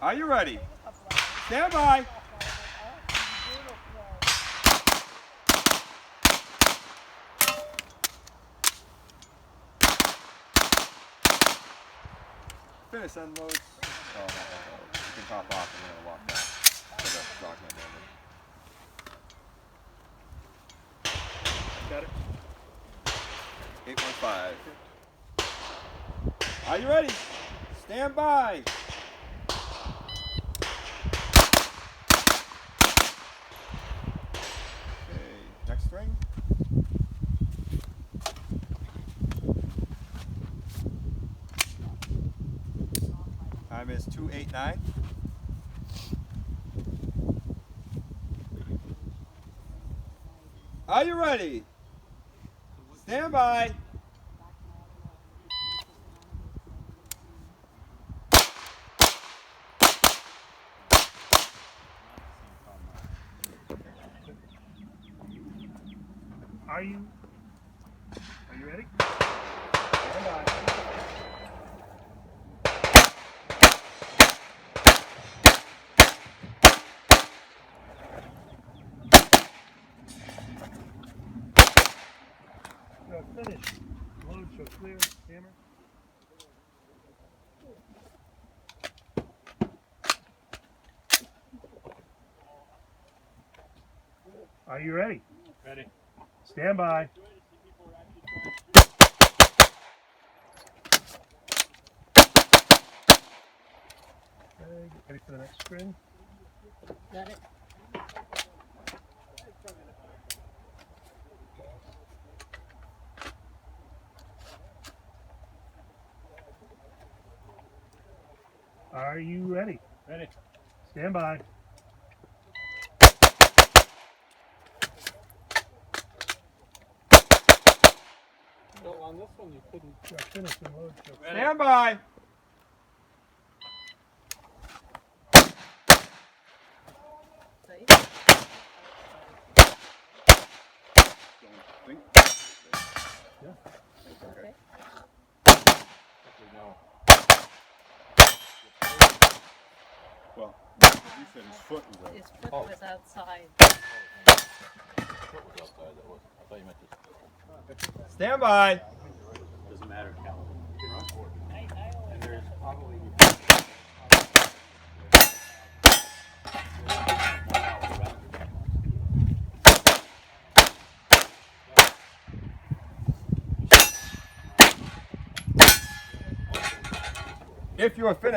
Are you ready? Stand by. Finish unloads. Oh, no. You can top off and then walk down. So the dog hand over. Got it. 815. Are you ready? Stand by. Okay, next ring. Time is 2:89. Are you ready? Stand by. Are you ready? Stand by. Finish. Load show clear. Hammer. Are you ready? Ready. Stand by. Okay, get ready for the next string. Got it. Are you ready? Ready. Stand by. So on this one you couldn't. Yeah, finish and load show. Ready. Stand by. Yeah. Okay. Well, you said his foot was out. His foot was outside. Stand by. Doesn't matter, Cal. And there's probably. If you are finished.